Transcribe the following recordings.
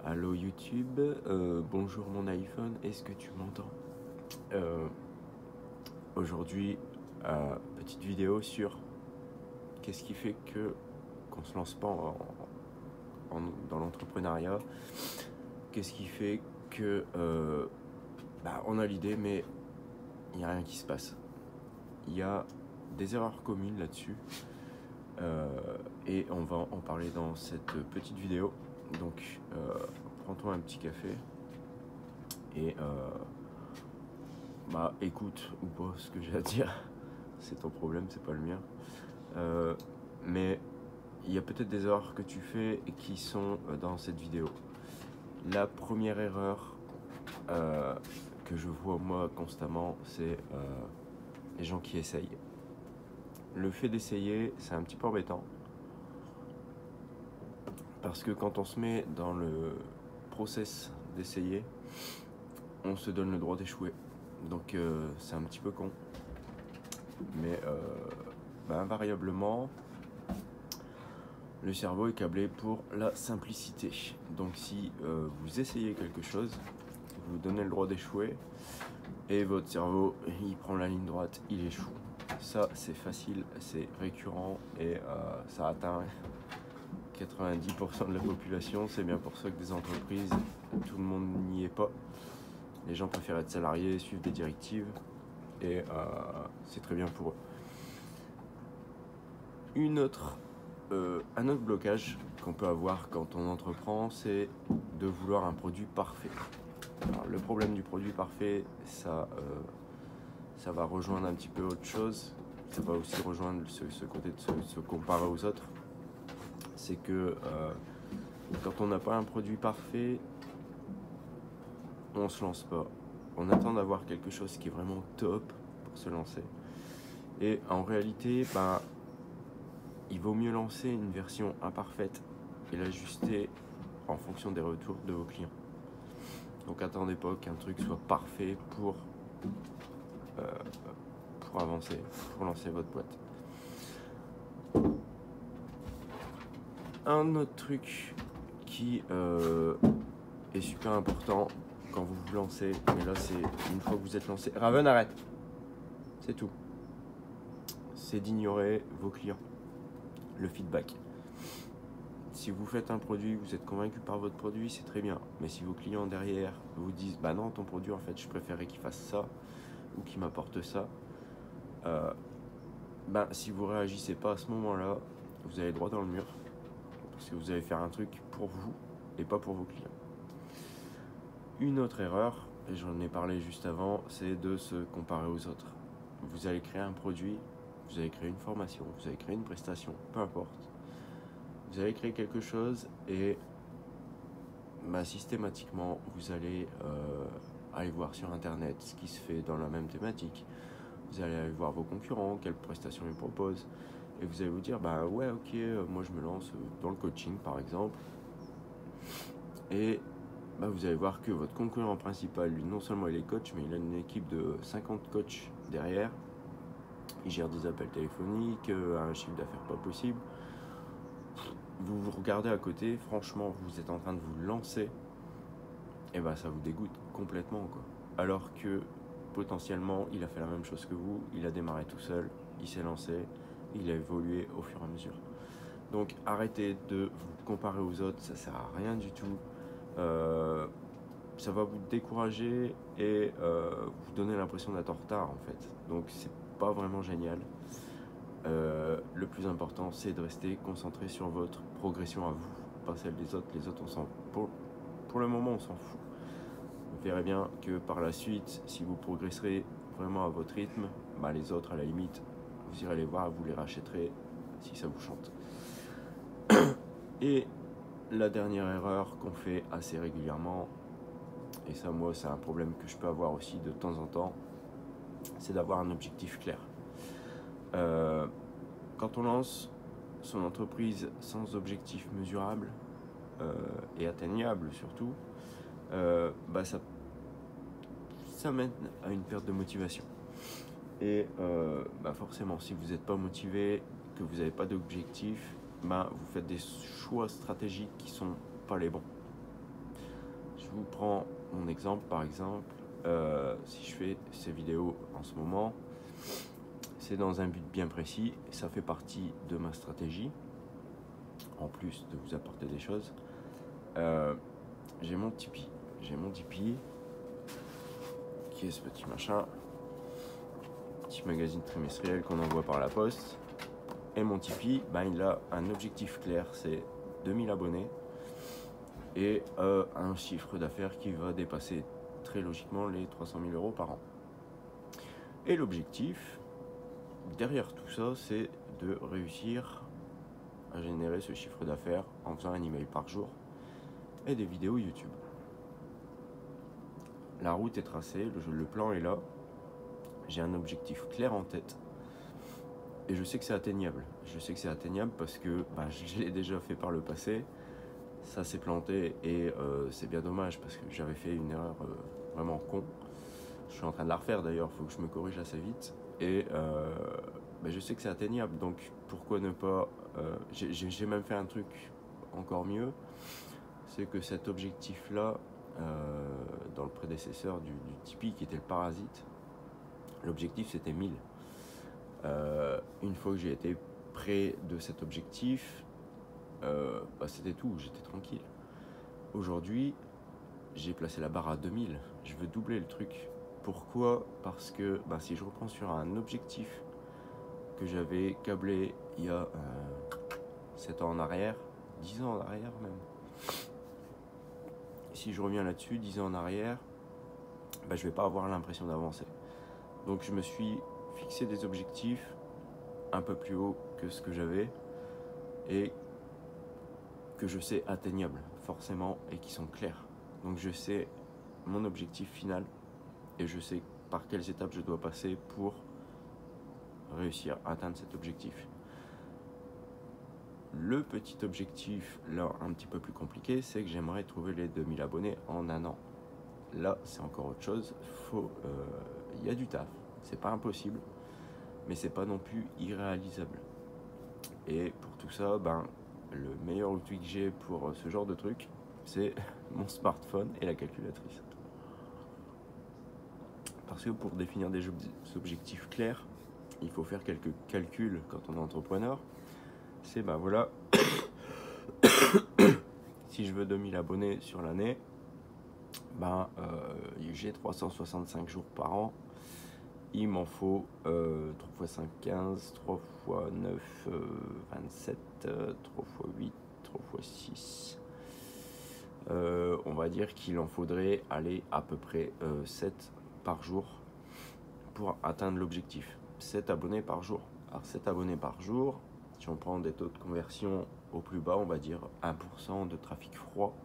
Allô YouTube, bonjour mon iPhone, est-ce que tu m'entends? Aujourd'hui, petite vidéo sur qu'est-ce qui fait que qu'on se lance pas dans l'entrepreneuriat. Qu'est-ce qui fait que on a l'idée mais il n'y a rien qui se passe. Il y a des erreurs communes là-dessus et on va en parler dans cette petite vidéo. Donc prends-toi un petit café et écoute ou pas ce que j'ai à dire. C'est ton problème, c'est pas le mien. Mais il y a peut-être des erreurs que tu fais et qui sont dans cette vidéo. La première erreur que je vois moi constamment, c'est les gens qui essayent. Le fait d'essayer, c'est un petit peu embêtant. Parce que quand on se met dans le process d'essayer, on se donne le droit d'échouer. Donc c'est un petit peu con. Mais invariablement, le cerveau est câblé pour la simplicité. Donc si vous essayez quelque chose, vous donnez le droit d'échouer et votre cerveau, il prend la ligne droite, il échoue. Ça, c'est facile, c'est récurrent et ça atteint 90% de la population. C'est bien pour ça que des entreprises, tout le monde n'y est pas. Les gens préfèrent être salariés, suivre des directives et c'est très bien pour eux. Un autre blocage qu'on peut avoir quand on entreprend, c'est de vouloir un produit parfait. Alors, le problème du produit parfait, ça va rejoindre un petit peu autre chose. Ça va aussi rejoindre ce côté de se comparer aux autres. C'est que quand on n'a pas un produit parfait, on se lance pas. On attend d'avoir quelque chose qui est vraiment top pour se lancer. Et en réalité, il vaut mieux lancer une version imparfaite et l'ajuster en fonction des retours de vos clients. Donc attendez pas qu'un truc soit parfait pour avancer, pour lancer votre boîte. Un autre truc qui est super important quand vous vous lancez, mais là c'est une fois que vous êtes lancé. Raven, arrête. C'est tout. C'est d'ignorer vos clients. Le feedback. Si vous faites un produit, vous êtes convaincu par votre produit, c'est très bien. Mais si vos clients derrière vous disent bah non, ton produit en fait je préférais qu'il fasse ça ou qu'il m'apporte ça, si vous réagissez pas à ce moment-là, vous allez droit dans le mur parce que vous allez faire un truc pour vous et pas pour vos clients. Une autre erreur, et j'en ai parlé juste avant, c'est de se comparer aux autres. Vous allez créer un produit, vous allez créer une formation, vous allez créer une prestation, peu importe. Vous allez créer quelque chose et systématiquement, vous allez aller voir sur Internet ce qui se fait dans la même thématique. Vous allez aller voir vos concurrents, quelles prestations ils proposent. Et vous allez vous dire, ouais, ok, moi je me lance dans le coaching par exemple. Et vous allez voir que votre concurrent principal, lui, non seulement il est coach, mais il a une équipe de 50 coachs derrière. Il gère des appels téléphoniques, un chiffre d'affaires pas possible. Vous vous regardez à côté, franchement, vous êtes en train de vous lancer, et ça vous dégoûte complètement, quoi. Alors que potentiellement, il a fait la même chose que vous, il a démarré tout seul, il s'est lancé, il a évolué au fur et à mesure. Donc arrêtez de vous comparer aux autres, ça sert à rien du tout. Ça va vous décourager et vous donner l'impression d'être en retard en fait. Donc c'est pas vraiment génial. Le plus important, c'est de rester concentré sur votre progression à vous, pas celle des autres. Les autres, pour le moment, on s'en fout. Vous verrez bien que par la suite, si vous progresserez vraiment à votre rythme, les autres, à la limite, vous irez les voir, vous les rachèterez si ça vous chante. Et la dernière erreur qu'on fait assez régulièrement, et ça, moi, c'est un problème que je peux avoir aussi de temps en temps, c'est d'avoir un objectif clair. Quand on lance son entreprise sans objectif mesurable et atteignable surtout, ça mène à une perte de motivation. Et forcément, si vous n'êtes pas motivé, que vous n'avez pas d'objectif, vous faites des choix stratégiques qui sont pas les bons. vous prends mon exemple, par exemple, si je fais ces vidéos en ce moment, c'est dans un but bien précis, ça fait partie de ma stratégie, en plus de vous apporter des choses. J'ai mon Tipeee, qui est ce petit machin, petit magazine trimestriel qu'on envoie par la poste. Et mon Tipeee, il a un objectif clair, c'est 2000 abonnés et un chiffre d'affaires qui va dépasser très logiquement les 300 000 euros par an. Et l'objectif derrière tout ça, c'est de réussir à générer ce chiffre d'affaires en faisant un email par jour et des vidéos YouTube. La route est tracée, le plan est là, j'ai un objectif clair en tête et je sais que c'est atteignable. Je sais que c'est atteignable parce que je l'ai déjà fait par le passé, ça s'est planté et c'est bien dommage parce que j'avais fait une erreur vraiment con. Je suis en train de la refaire d'ailleurs, il faut que je me corrige assez vite et je sais que c'est atteignable, donc pourquoi ne pas... j'ai même fait un truc encore mieux, c'est que cet objectif-là, dans le prédécesseur du Tipeee qui était le Parasite, l'objectif c'était 1000. Une fois que j'ai été près de cet objectif, c'était tout, j'étais tranquille. Aujourd'hui, j'ai placé la barre à 2000, je veux doubler le truc. Pourquoi ? Parce que si je reprends sur un objectif que j'avais câblé il y a 7 ans en arrière, 10 ans en arrière même. Si je reviens là-dessus, 10 ans en arrière, je vais pas avoir l'impression d'avancer. Donc je me suis fixé des objectifs un peu plus hauts que ce que j'avais et que je sais atteignables forcément et qui sont clairs. Donc je sais mon objectif final et je sais par quelles étapes je dois passer pour réussir à atteindre cet objectif. Le petit objectif, là, un petit peu plus compliqué, c'est que j'aimerais trouver les 2000 abonnés en un an. Là, c'est encore autre chose. Il y a du taf. C'est pas impossible, mais c'est pas non plus irréalisable. Et pour tout ça, le meilleur outil que j'ai pour ce genre de truc, c'est mon smartphone et la calculatrice. Parce que pour définir des objectifs clairs, il faut faire quelques calculs quand on est entrepreneur. C'est voilà, si je veux 2000 abonnés sur l'année, j'ai 365 jours par an. Il m'en faut 3 x 5, 15, 3 x 9, 27, 3 x 8, 3 x 6. On va dire qu'il en faudrait aller à peu près 7 par jour pour atteindre l'objectif. 7 abonnés par jour. Alors 7 abonnés par jour, si on prend des taux de conversion au plus bas, on va dire 1% de trafic froid.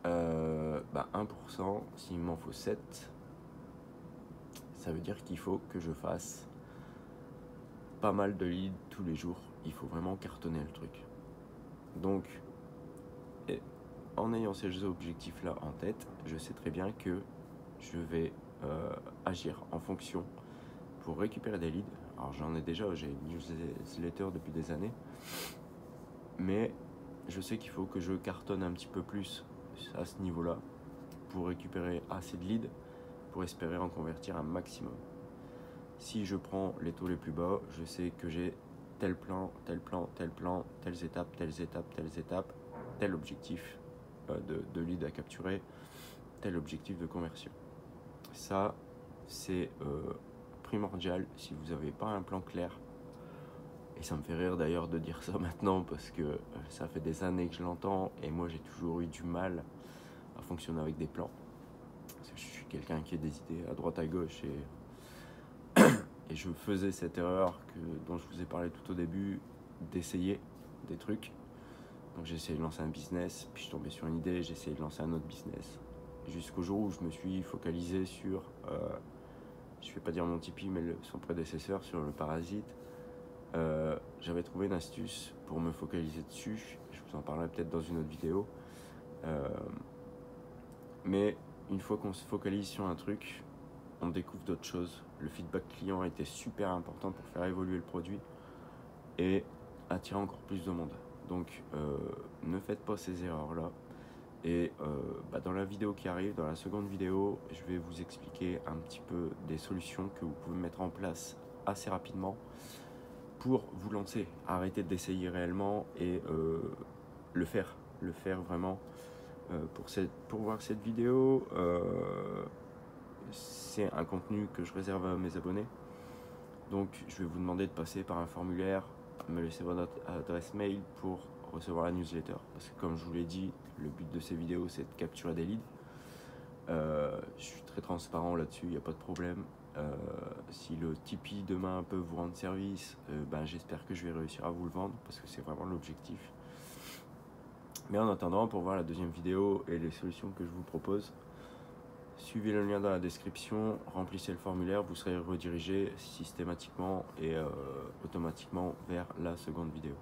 1%, s'il m'en faut 7, ça veut dire qu'il faut que je fasse pas mal de leads tous les jours. Il faut vraiment cartonner le truc. Donc, en ayant ces objectifs-là en tête, je sais très bien que je vais agir en fonction pour récupérer des leads. Alors j'en ai déjà, j'ai une newsletter depuis des années, mais je sais qu'il faut que je cartonne un petit peu plus à ce niveau-là pour récupérer assez de leads pour espérer en convertir un maximum. Si je prends les taux les plus bas, je sais que j'ai tel plan, telles étapes, tel objectif de lead à capturer, tel objectif de conversion. Ça, c'est primordial si vous n'avez pas un plan clair. Et ça me fait rire d'ailleurs de dire ça maintenant parce que ça fait des années que je l'entends et moi j'ai toujours eu du mal à fonctionner avec des plans. Parce que je suis quelqu'un qui a des idées à droite à gauche et je faisais cette erreur dont je vous ai parlé tout au début, d'essayer des trucs. Donc j'ai essayé de lancer un business, puis je tombais sur une idée, j'ai essayé de lancer un autre business. Jusqu'au jour où je me suis focalisé sur, je ne vais pas dire mon Tipeee, mais son prédécesseur, sur le Parasite. J'avais trouvé une astuce pour me focaliser dessus, je vous en parlerai peut-être dans une autre vidéo. Mais une fois qu'on se focalise sur un truc, on découvre d'autres choses. Le feedback client était super important pour faire évoluer le produit et attirer encore plus de monde. Donc ne faites pas ces erreurs-là. Et dans la vidéo qui arrive, dans la seconde vidéo, je vais vous expliquer un petit peu des solutions que vous pouvez mettre en place assez rapidement pour vous lancer. Arrêtez d'essayer réellement et le faire vraiment. Pour voir cette vidéo, c'est un contenu que je réserve à mes abonnés. Donc je vais vous demander de passer par un formulaire, me laisser votre adresse mail pour recevoir la newsletter. Parce que comme je vous l'ai dit, le but de ces vidéos c'est de capturer des leads. Je suis très transparent là-dessus, il n'y a pas de problème. Si le Tipeee demain peut vous rendre service, j'espère que je vais réussir à vous le vendre parce que c'est vraiment l'objectif. Mais en attendant, pour voir la deuxième vidéo et les solutions que je vous propose, suivez le lien dans la description, remplissez le formulaire, vous serez redirigé systématiquement et automatiquement vers la seconde vidéo.